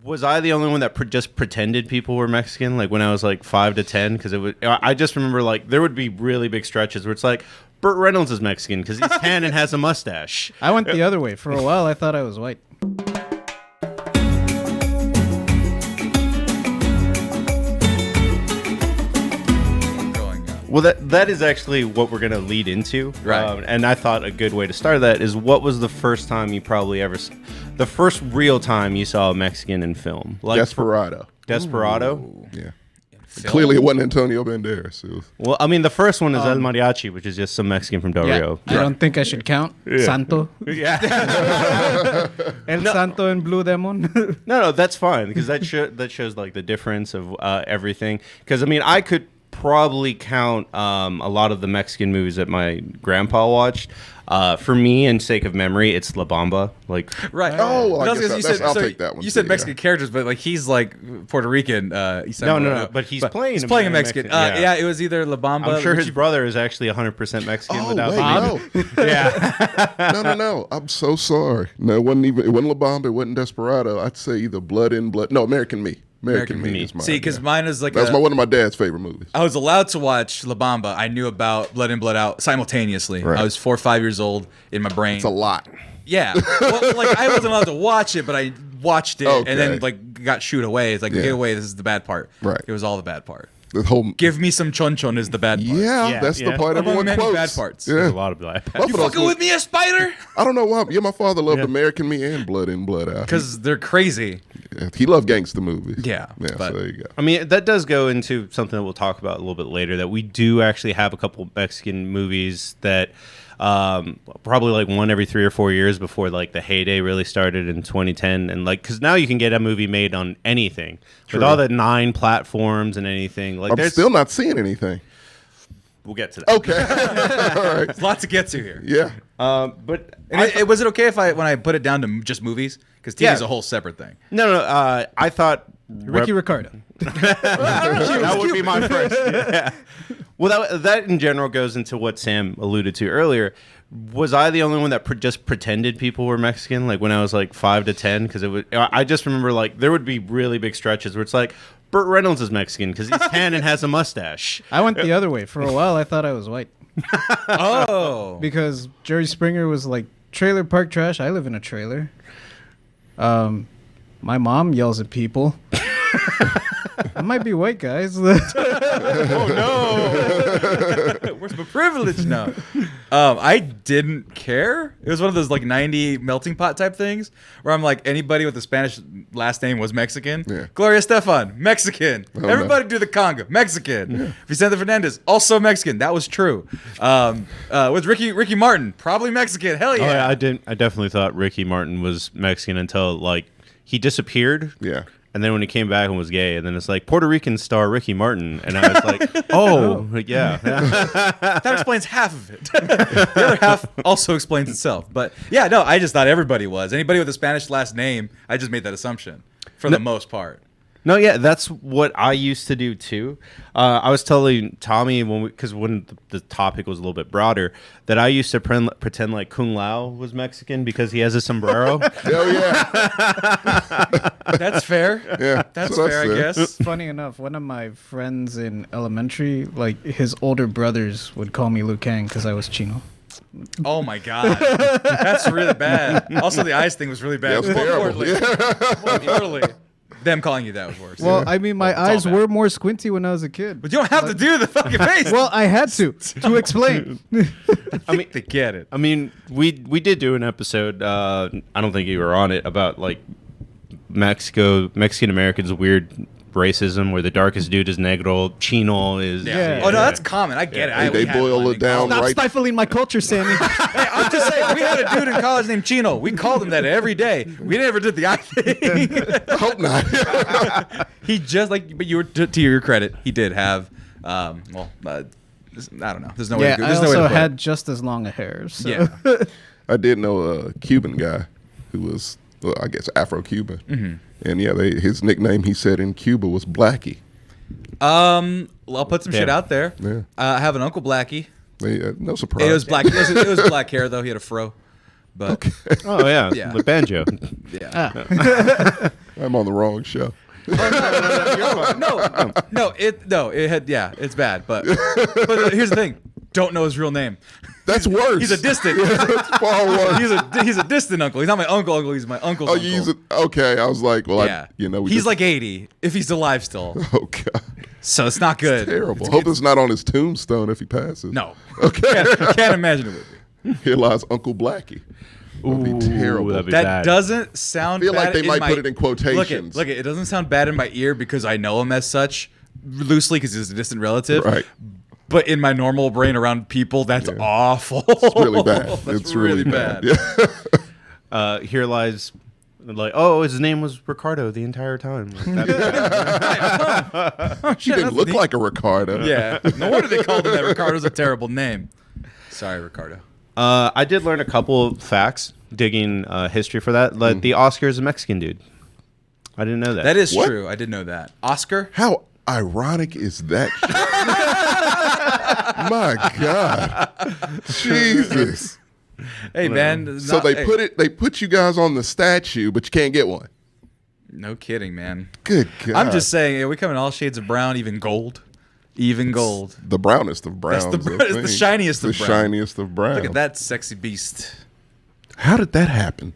Was I the only one that just pretended people were Mexican, like when I was like 5 to 10? Because I just remember like there would be really big stretches where it's like Burt Reynolds is Mexican because he's tan and has a mustache. I went the other way. For a while, I thought I was white. Well, that is actually what we're going to lead into. Right. And I thought a good way to start that is what was the first time you probably the first real time you saw a Mexican in film? Like Desperado. Desperado? Ooh. Yeah. Clearly, it wasn't Antonio Banderas. It was... Well, I mean, the first one is El Mariachi, which is just some Mexican from Del Rio. I don't think I should count. Yeah. Santo. Yeah. El Santo and Blue Demon. No, that's fine because that shows like the difference of everything. Because I mean, I could probably count a lot of the Mexican movies that my grandpa watched. For me, in sake of memory, it's La Bamba. Like, right. Oh, well, I'll take that one. You said too, Mexican characters, but like he's like Puerto Rican. No, but he's playing. He's playing a Mexican. Yeah, it was either La Bamba. I'm sure his brother is actually 100% Mexican. Oh, without wait, being. no. Yeah. No. I'm so sorry. No, it wasn't La Bamba. It wasn't Desperado. I'd say either Blood in Blood. No, American Me. American Me is mine. See, because mine is like that's one of my dad's favorite movies. I was allowed to watch La Bamba. I knew about Blood In, Blood Out simultaneously. Right. I was 4 or 5 years old in my brain. It's a lot. Yeah. Well, like I wasn't allowed to watch it, but I watched it and then like got shooed away. It's like, get away, this is the bad part. Right. It was all the bad part. The whole give me some chonchon is the bad part. Yeah, that's the part everyone many quotes. bad parts. There's a lot of bad parts. You fucking with me, a spider? I don't know why. Yeah, my father loved American Me and Blood In, Blood Out. Because they're crazy. Yeah, he loved gangster movies. Yeah. So there you go. I mean, that does go into something that we'll talk about a little bit later, that we do actually have a couple Mexican movies that probably like one every 3 or 4 years before like the heyday really started in 2010. And like, because now you can get a movie made on anything. True. With all the 9 platforms and anything. Like, I'm still not seeing anything. We'll get to that. Okay. All right. There's lots to get to here. Yeah. But was it okay if when I put it down to just movies? Because TV is a whole separate thing. No. I thought Ricky Ricardo. That would be my first. Yeah. Well, that in general goes into what Sam alluded to earlier. Was I the only one that just pretended people were Mexican, like when I was like 5 to 10? Because I just remember like there would be really big stretches where it's like Burt Reynolds is Mexican because he's tan and has a mustache. I went the other way. For a while, I thought I was white. Oh. Because Jerry Springer was like, trailer park trash. I live in a trailer. My mom yells at people. I might be white, guys. Oh no! Where's my privilege now? I didn't care. It was one of those like 90 melting pot type things where I'm like, anybody with a Spanish last name was Mexican. Yeah. Gloria Estefan, Mexican. Everybody do the conga, Mexican. Yeah. Vicente Fernandez, also Mexican. That was true. With Ricky Martin, probably Mexican. Hell yeah. Oh, yeah, I definitely thought Ricky Martin was Mexican until like he disappeared. Yeah. And then when he came back and was gay, and then it's like Puerto Rican star Ricky Martin, and I was like, oh, yeah. That explains half of it. The other half also explains itself. But yeah, no, I just thought everybody was. Anybody with a Spanish last name, I just made that assumption for the most part. No, yeah, that's what I used to do too. I was telling Tommy because when the topic was a little bit broader, that I used to pretend like Kung Lao was Mexican because he has a sombrero. Hell yeah. That's fair. Yeah, that's fair, I guess. Funny enough, one of my friends in elementary, like his older brothers would call me Liu Kang because I was Chino. Oh my god, that's really bad. Also, the eyes thing was really bad. Yeah, it was terrible. More importantly, them calling you that was worse. Well, I mean, my eyes were more squinty when I was a kid. But you don't have to do the fucking face. Well, I had to explain. I mean, they get it. I mean, we did do an episode. I don't think you were on it, about like Mexican Americans' weird racism, where the darkest dude is negro, Chino is. Yeah. Oh no, that's common. I get it. They boil it down. Stop Right. stifling my culture, Sammy. Hey, I'm just saying, we had a dude in college named Chino. We called him that every day. We never did the eye thing. I hope not. He just but you were to your credit, he did have. I don't know. There's no way. Yeah, To go. I There's no way also to put it. had just as long a hair. So. Yeah. I did know a Cuban guy who was, well, I guess, Afro-Cuban. Mm-hmm. And yeah, his nickname, he said in Cuba, was Blackie. Well, I'll put some shit out there. Yeah. I have an uncle Blackie. No surprise. It was black. It was black hair though. He had a fro. But Oh yeah, Yeah. with banjo. yeah. I'm on the wrong show. It's bad. But here's the thing: don't know his real name. That's worse. He's a distant. That's far worse. He's a distant uncle. He's not my uncle. He's my uncle's Oh, uncle. you use it? Okay, I was like, well, Yeah. we he's just- like 80 if he's alive still. oh god, So it's not good. terrible. Hope it's not on his tombstone if he passes. No. Okay. Can't imagine it would be. Here lies Uncle Blackie. That would be terrible. that'd be That bad. doesn't sound I feel bad like they in might my- put it in quotations. Look, it doesn't sound bad in my ear because I know him as such loosely because he's a distant relative. Right. But in my normal brain around people, that's awful. It's really bad. That's It's really bad. Yeah. Here lies, like, oh, his name was Ricardo the entire time. Like, He didn't look like a Ricardo. Yeah. No wonder they called him that. Ricardo's a terrible name. Sorry, Ricardo. I did learn a couple of facts digging history for that. Like the Oscar is a Mexican dude. I didn't know that. That is What? true. I did know that. Oscar? How ironic is that? My God, Jesus! Hey, man. So they put you guys on the statue, but you can't get one. No kidding, man. Good God! I'm just saying, we come in all shades of brown, even gold. Even gold. the brownest of browns. That's the I it's the think. shiniest of The brown. shiniest of browns. Look at that sexy beast. How did that happen?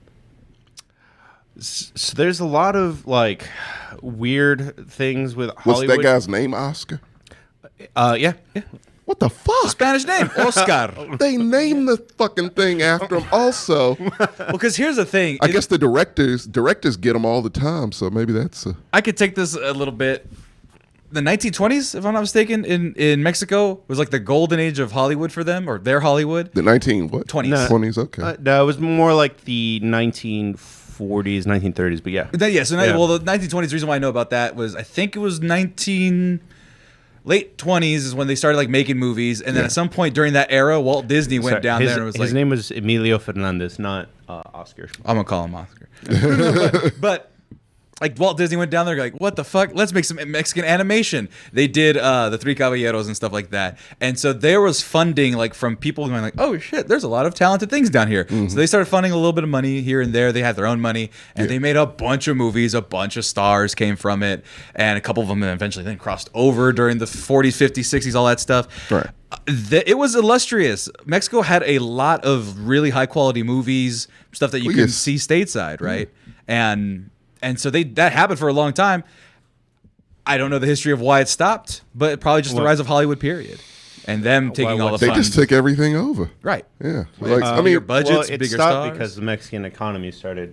So there's a lot of like weird things with What's Hollywood. that guy's name? Oscar. Yeah. What the fuck? Spanish name, Oscar. They named the fucking thing after him. Also, Well, because here's the thing. I guess the directors get them all the time. So maybe that's I could take this a little bit. The 1920s, if I'm not mistaken, in Mexico was like the golden age of Hollywood for them, or their Hollywood. the 20s. 20s. Okay. No, it was more like the 1940s, 1930s. But yeah. Well, the 1920s. The reason why I know about that was I think it was late 20s is when they started like making movies, and then at some point during that era, Walt Disney went Sorry, down his, there and was his like, name was Emilio Fernandez, not Oscar. I'm gonna call him Oscar. but like Walt Disney went down there like, what the fuck? Let's make some Mexican animation. They did the Three Caballeros and stuff like that. And so there was funding like from people going like, oh shit, there's a lot of talented things down here. So they started funding a little bit of money here and there. They had their own money and they made a bunch of movies. A bunch of stars came from it. And a couple of them eventually then crossed over during the 40s, 50s, 60s, all that stuff. Right. It was illustrious. Mexico had a lot of really high quality movies, stuff that you couldn't see stateside, right? And so that happened for a long time. I don't know the history of why it stopped, but probably just the rise of Hollywood, period, and them taking all the They funds. just took everything over. Right. Yeah. I mean, your budgets, well, it bigger stopped stars. because the Mexican economy started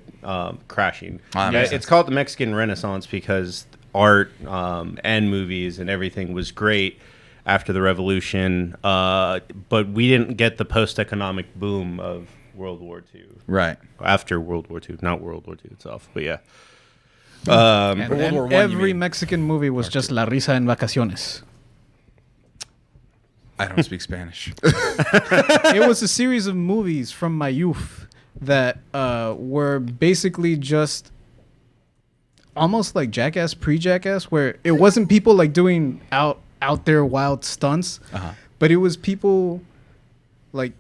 crashing. Ah, Yeah, makes it's called the Mexican Renaissance because art and movies and everything was great after the revolution, but we didn't get the post-economic boom of World War II. Right. After World War II, not World War II itself, but yeah. And World then War I, you every mean. Mexican movie was just La Risa en Vacaciones. I don't speak Spanish. It was a series of movies from my youth that were basically just almost like Jackass, pre-Jackass, where it wasn't people like doing out there wild stunts, but it was people like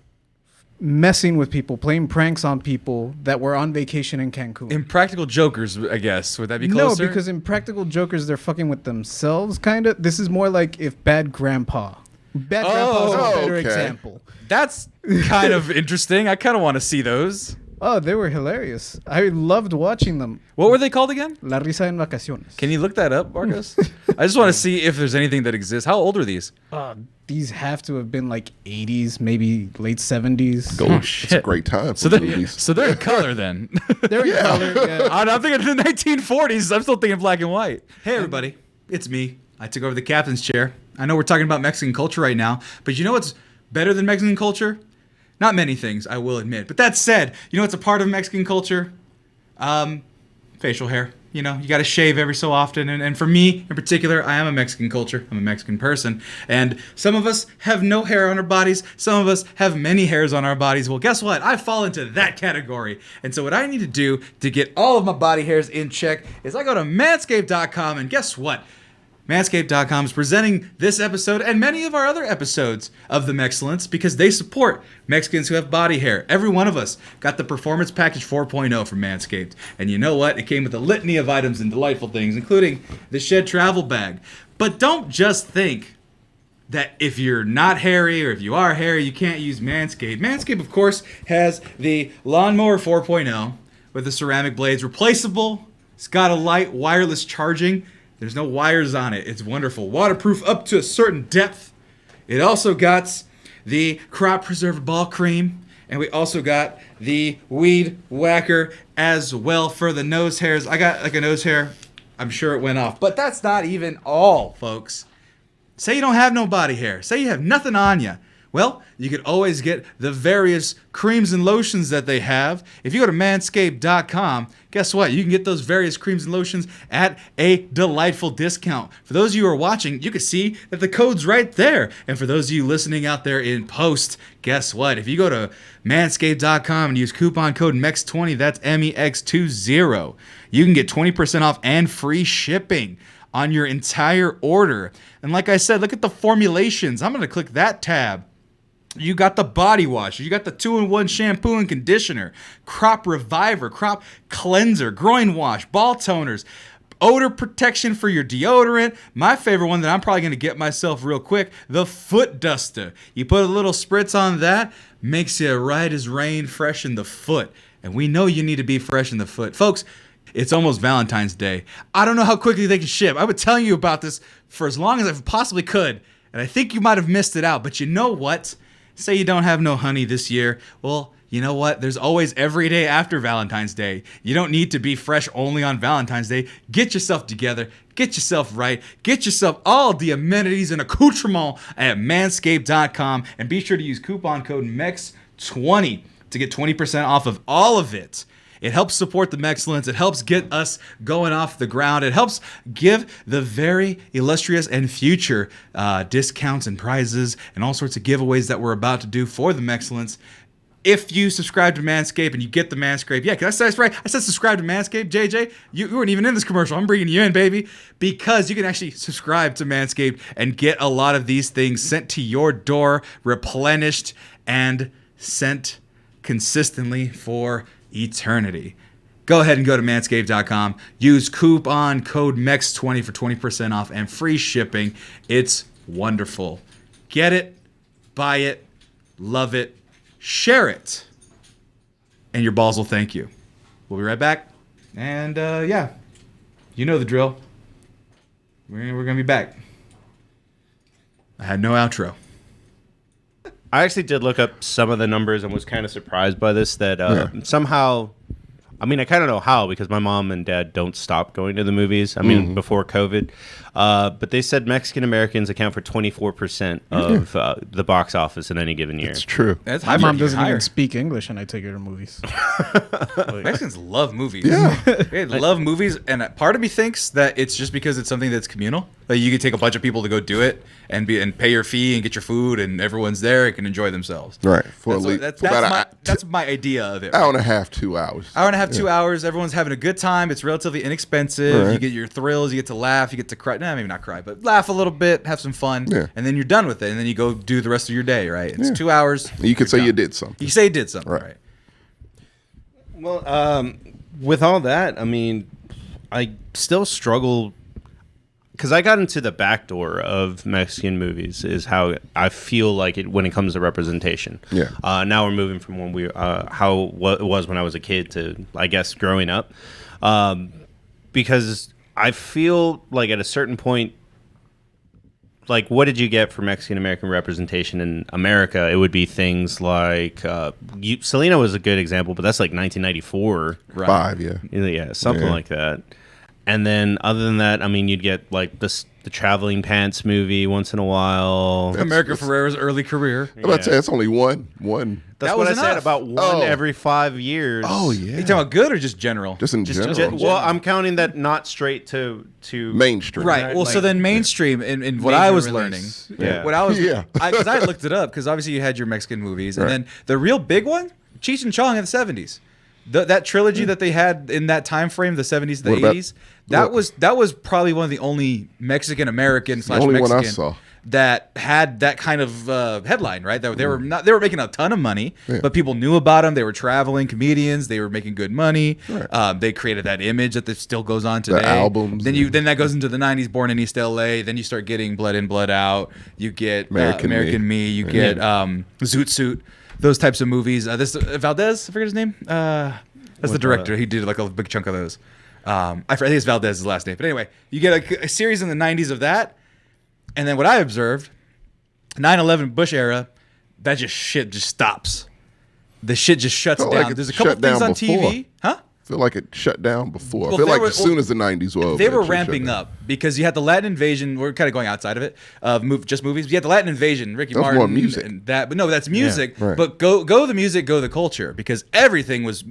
messing with people, playing pranks on people that were on vacation in Cancun. Impractical Jokers, I guess. Would that be No, closer? because in Practical Jokers, they're fucking with themselves, kind of. This is more like if Bad Grandpa. Bad Grandpa is a better okay. example. that's kind of interesting. I kind of want to see those. Oh, they were hilarious. I loved watching them. What were they called again? La Risa en Vacaciones. Can you look that up, Marcos? I just want to see if there's anything that exists. How old are these? These have to have been like 80s, maybe late 70s. Gold. It's a great time for So movies. they're in color then. They're in color. Yeah. I'm thinking the 1940s. I'm still thinking black and white. Hey, everybody. It's me. I took over the captain's chair. I know we're talking about Mexican culture right now, but you know what's better than Mexican culture? Not many things, I will admit. But that said, you know what's a part of Mexican culture? Facial hair. You know, you got to shave every so often. And for me, in particular, I am a Mexican culture. I'm a Mexican person. And some of us have no hair on our bodies. Some of us have many hairs on our bodies. Well, guess what? I fall into that category. And so what I need to do to get all of my body hairs in check is I go to manscaped.com, and guess what? Manscaped.com is presenting this episode and many of our other episodes of The Mexcellence because they support Mexicans who have body hair. Every one of us got the Performance Package 4.0 from Manscaped. And you know what? It came with a litany of items and delightful things, including the Shed Travel Bag. But don't just think that if you're not hairy or if you are hairy, you can't use Manscaped. Manscaped, of course, has the Lawnmower 4.0 with the ceramic blades, replaceable. It's got a light wireless charging. There's no wires on it. It's wonderful. Waterproof up to a certain depth. It also got the Crop Preserver Ball Cream. And we also got the Weed Whacker as well for the nose hairs. I got like a nose hair. I'm sure it went off. But that's not even all, folks. Say you don't have no body hair. Say you have nothing on you. Well, you could always get the various creams and lotions that they have. If you go to manscaped.com, guess what? You can get those various creams and lotions at a delightful discount. For those of you who are watching, you can see that the code's right there. And for those of you listening out there in post, guess what? If you go to manscaped.com and use coupon code MEX20, that's MEX20, you can get 20% off and free shipping on your entire order. And like I said, look at the formulations. I'm going to click that tab. You got the body wash. You got the 2-in-1 shampoo and conditioner, crop reviver, crop cleanser, groin wash, ball toners, odor protection for your deodorant. My favorite one that I'm probably going to get myself real quick, the foot duster. You put a little spritz on that, makes you right as rain, fresh in the foot. And we know you need to be fresh in the foot. Folks, it's almost Valentine's Day. I don't know how quickly they can ship. I've been telling you about this for as long as I possibly could. And I think you might have missed it out. But you know what? Say you don't have no honey this year. Well, you know what? There's always every day after Valentine's Day. You don't need to be fresh only on Valentine's Day. Get yourself together. Get yourself right. Get yourself all the amenities and accoutrements at manscaped.com. And be sure to use coupon code MEX20 to get 20% off of all of it. It helps support the Mexcellence. It helps get us going off the ground. It helps give the very illustrious and future discounts and prizes and all sorts of giveaways that we're about to do for the Mexcellence. If you subscribe to Manscaped and you get the Manscaped, yeah, can I say that's right? I said subscribe to Manscaped, JJ. You weren't even in this commercial. I'm bringing you in, baby, because you can actually subscribe to Manscaped and get a lot of these things sent to your door, replenished, and sent consistently for eternity. Go ahead and go to manscaped.com. Use coupon code MEX20 for 20% off and free shipping. It's wonderful. Get it, buy it, love it, share it, and your balls will thank you. We'll be right back. And yeah, you know the drill. We're going to be back. I had no outro. I actually did look up some of the numbers and was kind of surprised by this, that somehow, I mean, I kind of know how, because my mom and dad don't stop going to the movies. I mean, before COVID. But they said Mexican Americans account for 24% of the box office in any given year. It's true. That's My mom doesn't even speak English, and I take her to movies. Mexicans love movies. Yeah. They love movies, and part of me thinks that it's just because it's something that's communal. Like you could take a bunch of people to go do it and pay your fee and get your food, and everyone's there and can enjoy themselves. Right. That's my idea of it. Hour and a half, 2 hours. Hour and a half, 2 hours. Everyone's having a good time. It's relatively inexpensive. Right. You get your thrills. You get to laugh. You get to cry. Nah, maybe not cry, but laugh a little bit, have some fun, and then you're done with it. And then you go do the rest of your day, right? It's 2 hours. You could say you did something. You say you did something, right? Well, with all that, I mean, I still struggle, because I got into the back door of Mexican movies, is how I feel like it when it comes to representation. Yeah. Now we're moving from when it was when I was a kid to, I guess, growing up. Because I feel like at a certain point, like, what did you get for Mexican American representation in America? It would be things like Selena was a good example, but that's like 1994, Right. 5, yeah, something like that. And then other than that, I mean, you'd get like the Traveling Pants movie once in a while. America Ferrera's early career. I'm about to say it's only one. That's That what I was said, enough. about one every 5 years. Oh, Are yeah. you talking about good or just general? Just in general. Well, I'm counting that not straight to Mainstream. Right. Well, so then mainstream, in what Major I was release. learning, Yeah. what I was, Yeah. because I looked it up, because obviously you had your Mexican movies, and Right. then the real big one, Cheech and Chong in the 70s. That trilogy that they had in that time frame, the 70s, the What about- 80s, that was probably one of the only Mexican American / only one I Mexican saw. that had that kind of headline, right? That they were making a ton of money, Yeah. but people knew about them. They were traveling comedians. They were making good money. Right. They created that image that still goes on today. albums Then that goes into the 90s. Born in East LA. Then you start getting Blood In, Blood Out. You get American Me. You get Zoot Suit. Those types of movies. This Valdez, I forget his name. That's the director. He did like a big chunk of those. I think it's Valdez's last name. But anyway, you get a series in the 90s of that. And then what I observed, 9/11 Bush era, that shit just stops. The shit just shuts Felt down. like it There's a couple shut things down on before. TV. Huh? I feel like it shut down before. Well, I feel they like were- as soon as the 90s were over, They were it shut ramping down. up because you had the Latin invasion. We're kind of going outside of it, just movies. You had the Latin invasion, Ricky That was Martin, more music. and that. But no, that's music. right. But go the music, go the culture, because everything was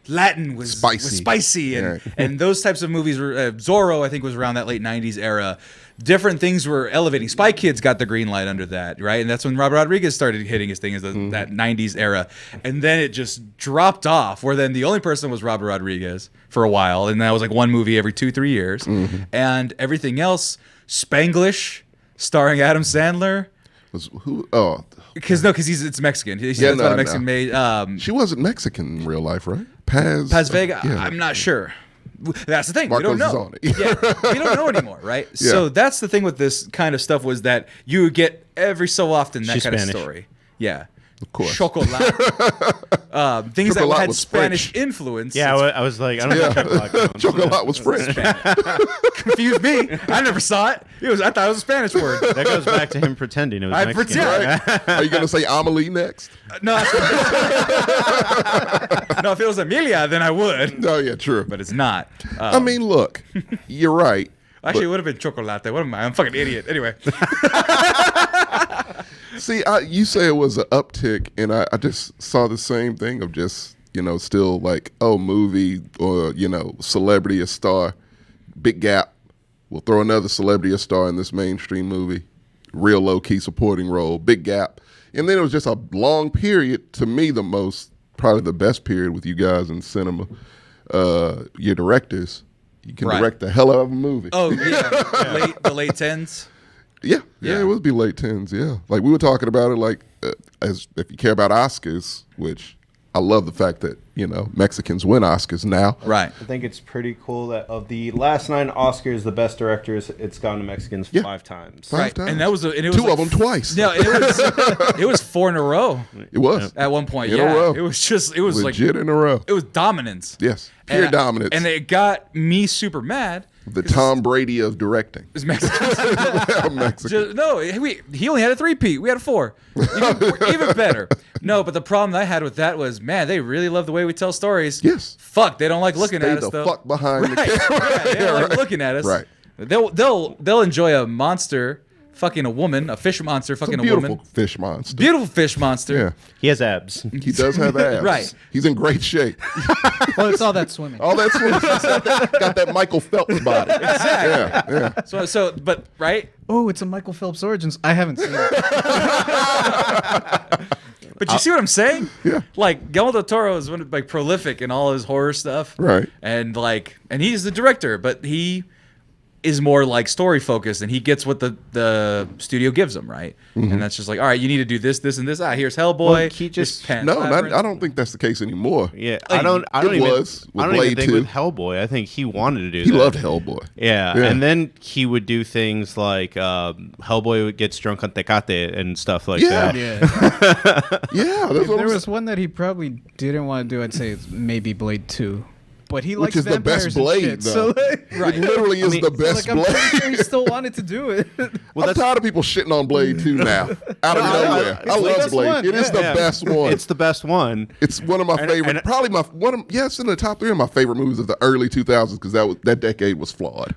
Latin was spicy, and Yeah. and those types of movies were Zorro. I think was around that late 90s era. Different things were elevating. Spy Kids got the green light under that, right? And that's when Robert Rodriguez started hitting his thing, that 90s era. And then it just dropped off, where then the only person was Robert Rodriguez for a while. And that was like one movie every 2-3 years. And everything else, Spanglish, starring Adam Sandler. Because it's Mexican. That's about a Mexican made. She wasn't Mexican in real life, right? Paz Vega, yeah. I'm not sure. That's the thing. Marcos we don't is know. on it. Yeah, we don't know anymore, right? So that's the thing with this kind of stuff, was that you would get every so often that She's kind Spanish. of story. Yeah. Of course. Chocolate. Things Chocolat that had was Spanish French. influence. Yeah, I was like, I don't know. Chocolate. Chocolat was French. Confused me. I never saw it. I thought it was a Spanish word. That goes back to him pretending it was I Mexican. pretend. Are you going to say Amelie next? No, no. If it was Amelia, then I would. Oh, yeah, true. But it's not. I mean, look, you're right. Actually, it would have been chocolate. What am I? I'm a fucking idiot. Anyway. See, you say it was an uptick, and I just saw the same thing of just, still like, movie or, celebrity, a star, big gap. We'll throw another celebrity, a star in this mainstream movie, real low-key supporting role, big gap. And then it was just a long period, to me probably the best period with you guys in cinema, your directors. You can direct the hell out of a movie. Oh, yeah. The late 10s. Yeah, it would be late 10s, yeah. Like, we were talking about it, like, as if you care about Oscars, which I love the fact that, Mexicans win Oscars now. Right. I think it's pretty cool that of the last 9 Oscars, the best directors, it's gone to Mexicans 5 times. Five times. And that was it was two like, of them twice. No, it was 4 in a row It was. at one point. In a row. It was Legit in a row. it was dominance. Yes, pure And- dominance. And it got me super mad. The Tom Brady of directing. It's Mexican. Mexican. He only had a 3-peat. We had a 4. Even better. No, but the problem I had with that was, man, they really love the way we tell stories. Yes. Fuck, they don't like looking Stay at us the though. fuck behind the Right. camera. Yeah, they don't like right. looking at us. Right. They'll enjoy a monster fucking a woman, a fish monster It's a fucking a beautiful woman. fish monster. Beautiful fish monster. Yeah. He has abs. He does have abs. Right. He's in great shape. Well, it's all that swimming. All that's got that Michael Phelps body. Exactly. Yeah. But right. Oh, it's a Michael Phelps Origins. I haven't seen it. But you see what I'm saying? Yeah. Like Guillermo del Toro is prolific in all his horror stuff. Right. And he's the director, but he is more like story focused, and he gets what the studio gives him, right? Mm-hmm. And that's just like, all right, you need to do this, and this. Here's Hellboy. Well, he this just- Pan's No, Labyrinth. I don't think that's the case anymore. Yeah, I don't it even. was with I don't even Blade think 2. with Hellboy. I think he wanted to do. He that. loved Hellboy. Yeah. Yeah. And then he would do things like Hellboy gets drunk on Tecate and stuff like Yeah. that. Yeah. Yeah, that's If what there I'm was one that he probably didn't want to do, I'd say it's maybe Blade 2. But he Which likes is the vampires best and Blade, shit, though. so like, Right. It literally is mean, the best like I'm pretty sure Blade. he still wanted to do it. I'm tired of people shitting on Blade 2 now. Out of nowhere. it's I the love best Blade. one, It is the Yeah. best one. It's the best one. It's one of my favorite. and- Probably it's in the top 3 of my favorite movies of the early 2000s because that decade was flawed.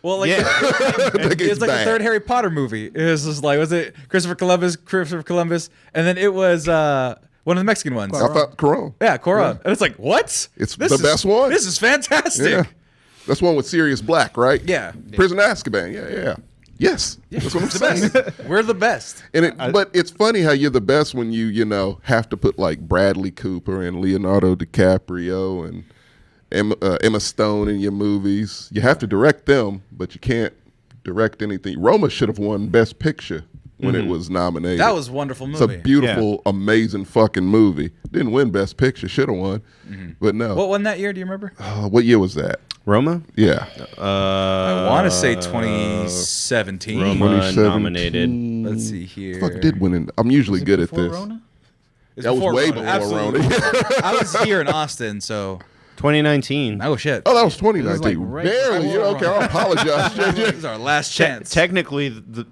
Well, like yeah. it's like bad. the third Harry Potter movie. It was just like, was it Christopher Columbus, and then it was one of the Mexican ones. I thought Corona. Yeah, Cora. And it's like, what? It's the best one. This is fantastic. Yeah. That's one with Sirius Black, right? Yeah. Prison Azkaban. Yeah. Yes, that's what I'm The saying. best. We're the best. But it's funny how you're the best when you have to put like Bradley Cooper and Leonardo DiCaprio and Emma Stone in your movies. You have to direct them, but you can't direct anything. Roma should have won Best Picture when it was nominated. That was a wonderful movie. It's a beautiful, amazing fucking movie. Didn't win Best Picture. Should have won, but no. What won that year? Do you remember? What year was that? Roma? Yeah. I want to say 2017. Roma 2017. nominated. Let's see here. Fuck, did win. I'm usually good at Before this. Rona? It's That was way before Absolutely. Rona. I was here in Austin, so 2019. oh shit. Oh, that was 2019. It was like right Barely. before Okay, I apologize. This is our last chance. Technically, the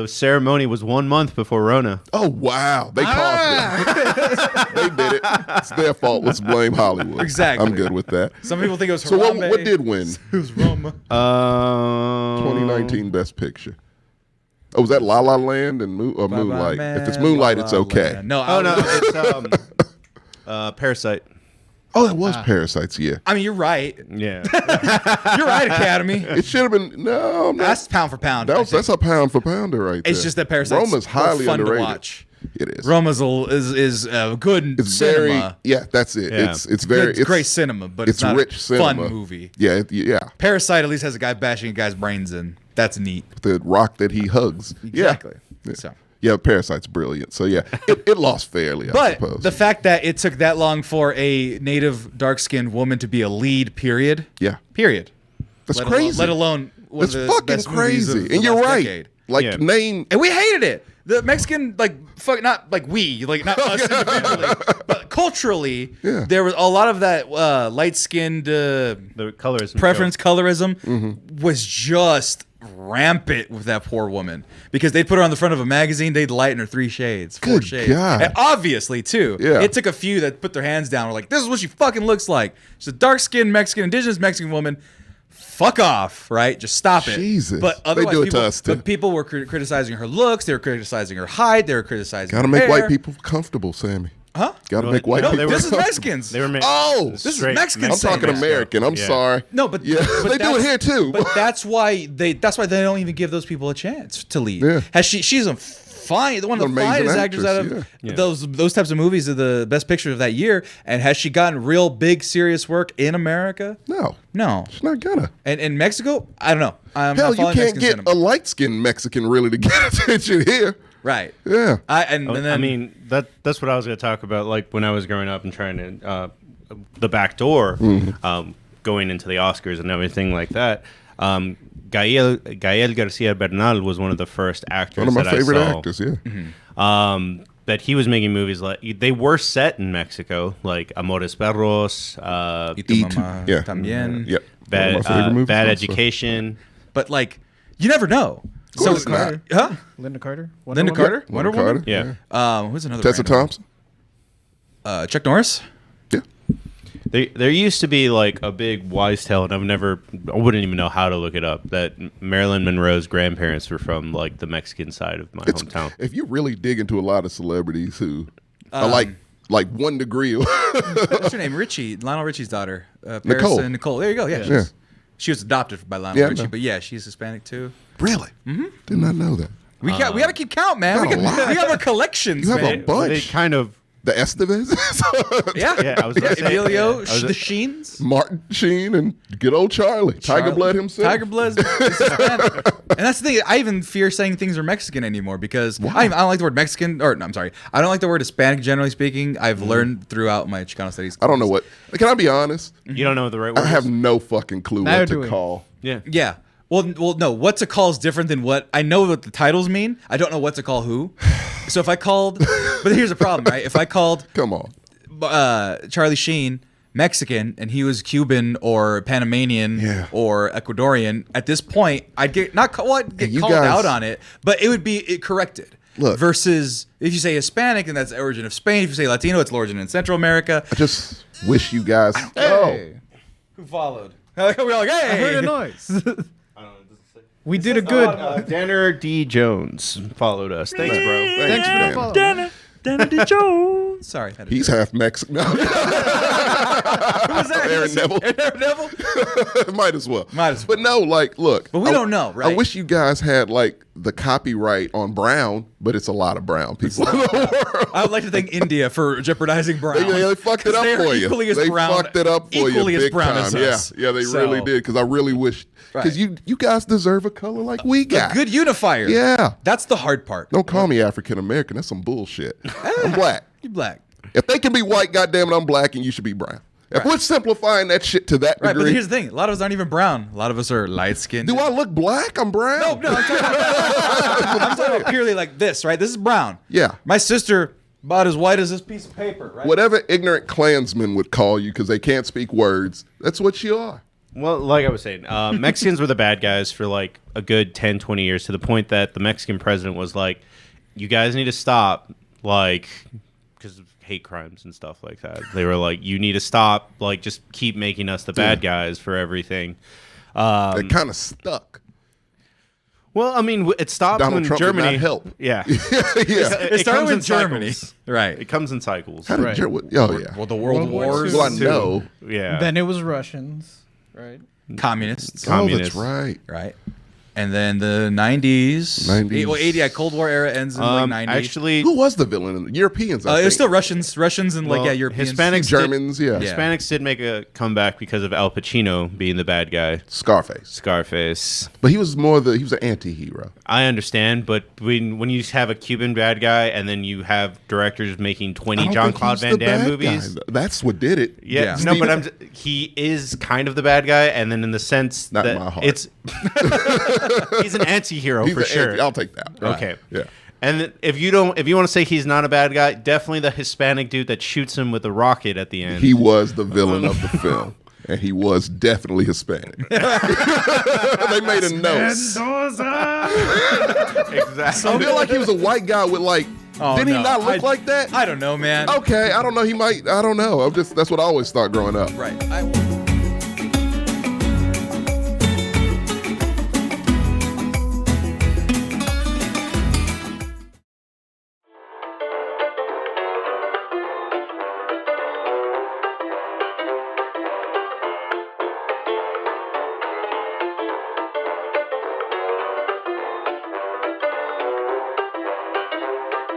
ceremony was 1 month before Rona. Oh, wow. They caused it. They did it. It's their fault. Let's blame Hollywood. Exactly. I'm good with that. Some people think it was So Harambe. what did win? It was Roma. 2019 Best Picture. Oh, was that La La Land and Moonlight? If it's Moonlight, it's okay. No, Oh no, it's Parasite. Oh, that was Parasites, yeah. I mean, you're right. Yeah. You're right, Academy. It should have been, no, I'm not. That's pound for pound. That's a pound for pounder right there. It's just that Parasite's Roma's highly fun underrated. to watch. It is. Roma's is good It's cinema. very, that's it. Yeah. It's very, Good, great cinema, but it's not rich a cinema. fun movie. Yeah, yeah. Parasite at least has a guy bashing a guy's brains in. That's neat. The rock that he hugs. Exactly. Yeah. So. Yeah, Parasite's brilliant. So yeah, it lost fairly, I But suppose. the fact that it took that long for a native dark-skinned woman to be a lead, period. Yeah. Period. That's Let crazy. alone one That's of the fucking best movies of crazy. the And you're last right. decade. Like Yeah. name And we hated it. The Mexican, not like we, like not us individually, but culturally, Yeah. there was a lot of that light-skinned The colors. preference colorism Mm-hmm. was just rampant with that poor woman because they'd put her on the front of a magazine, they'd lighten her 3 shades, 4 Good shades. God. And obviously, too. Yeah. It took a few that put their hands down, were like, this is what she fucking looks like. She's a dark-skinned Mexican, indigenous Mexican woman. Fuck off, right? Just stop it. Jesus. But They otherwise, do it to people, us, too. but people were criticizing her looks. They were criticizing her height. They were criticizing gotta her make hair. white people comfortable, Sammy. Huh? Gotta make white no, people they were- This is comfortable. Mexicans. They were Oh, This is Mexican I'm talking Mexico. American. I'm Yeah. sorry. No, but Yeah, but they do it that's- here too. But that's why they don't even give those people a chance to lead. Yeah. Has she's a fine one of the Amazing finest actors out of actress, yeah. those types of movies of the best picture of that year. And has she gotten real big serious work in America? No, No. she's not gonna. And in Mexico, I don't know. I'm Hell, not you following can't Mexican get cinema. a light-skinned Mexican really to get attention here. Right. Yeah. And then I mean, that's what I was going to talk about. Like when I was growing up and trying to the back door, going into the Oscars and everything like that. Gael Garcia Bernal was one of the first actors. One of my that favorite I saw, actors, yeah. that he was making movies like they were set in Mexico, like Amores Perros, Y tu Eat. mamá Yeah. también. Yep. One of my favorite movies Bad also. Education. But like, you never know. Of course not. Huh? Linda Carter. Linda Woman? Carter? Wonder Woman? Yeah. Who's another? Tessa random one? Thompson. Chuck Norris. Yeah. There used to be like a big wise tale, and I wouldn't even know how to look it up, that Marilyn Monroe's grandparents were from like the Mexican side of my hometown. If you really dig into a lot of celebrities who are like 1 degree. What's her name? Richie. Lionel Richie's daughter. Paris Nicole. and Nicole. There you go. Yeah. Yeah. She was adopted by Lionel Yeah, I Richie, know. but yeah, she's Hispanic too. Really? Mm-hmm. Did not know that. We got to keep count, man. Got a lot. We have our collections, You have a man. bunch. They kind of The Esteves. Yeah. Yeah, I was gonna say- Emilio, I was- the Sheens. Martin Sheen and good old Charlie. Tiger Blood himself. Tiger Blood is Hispanic. And that's the thing. I even fear saying things are Mexican anymore because I don't like the word Mexican. Or no, I'm sorry. I don't like the word Hispanic. Generally speaking, I've learned throughout my Chicano studies. I don't know what. Can I be honest? you don't know what the right word. I have is. no fucking clue Neither what do to we. call. Yeah. Yeah. Well, no. What's a call is different than what I know what the titles mean. I don't know what to call who. So if I called, but here's the problem, right? If I called Come on. Charlie Sheen Mexican and he was Cuban or Panamanian Yeah. or Ecuadorian, at this point I'd get I'd get you called guys- out on it, but it would be corrected. Look. Versus if you say Hispanic, and that's the origin of Spain. If you say Latino, it's the origin in Central America. I just wish you guys. Hey, Who followed? We're like, hey, I heard a noise. We did a good. Danner D. Jones followed us. Thanks, bro. Thanks for the follow. Sorry. He's half Mexican. No. was that? Aaron Neville. Aaron Neville? Might as well. Might as well. But no, like, look. But we don't know, right? I wish you guys had like the copyright on brown, but it's a lot of brown people in the world. I would like to thank India for jeopardizing brown. They fucked it up They're for you. equally as They brown- fucked it up for you equally as big brown time. as us. Yeah, they So- really did. Because I really wish, because Right. you guys deserve a color like we A got. good unifier. Yeah. That's the hard part. Don't call me African American. That's some bullshit. I'm black. You black. If they can be white, goddamn it, I'm black, and you should be brown. If we're simplifying that shit to that Right, but degree, here's the thing. A lot of us aren't even brown. A lot of us are light skinned. do I look black? I'm brown. No, I'm talking about, I'm talking about purely like this, right? This is brown. Yeah. My sister about as white as this piece of paper, right? Whatever ignorant Klansmen would call you because they can't speak words, that's what you are. Well, like I was saying, Mexicans were the bad guys for like a good 10, 20 years, to the point that the Mexican president was like, you guys need to stop, like, because of hate crimes and stuff like that. They were like, you need to stop, like, just keep making us the bad guys for everything. They kind of stuck. Well, I mean, it stopped Donald when Trump did Germany not help. Yeah. Yeah. It started comes in with Germany. cycles. Right. It comes in cycles. How did Right. oh, yeah. Well, the World World War Wars. II. Well, I know. Yeah. Then it was Russians, right? Communists. Oh, Communists. that's right. Right. And then the 90s. 90s. Well, 80, Cold War era ends in like 90s. Actually, Who was the villain? In the Europeans, I it think. was still Russians and well, Europeans. Hispanics, Germans, yeah. Yeah. Hispanics did make a comeback because of Al Pacino being the bad guy, Scarface. Scarface. But he was he was an anti-hero. I understand, but when you have a Cuban bad guy and then you have directors making I 20 don't John think Claude he's Van the Damme bad movies, guy. That's what did it. yeah, Yeah. no, but he is kind of the bad guy, and then in the sense Not that in my heart. it's he's an anti-hero He's for an sure. I'll take that. Okay. Yeah. And if you want to say he's not a bad guy, definitely the Hispanic dude that shoots him with a rocket at the end. He was the villain of the film. And he was definitely Hispanic. They made a note. Exactly. I feel like he was a white guy with like. Oh, didn't he no. not look like that? I don't know, man. Okay, I don't know. He might. I don't know. That's what I always thought growing up. Right.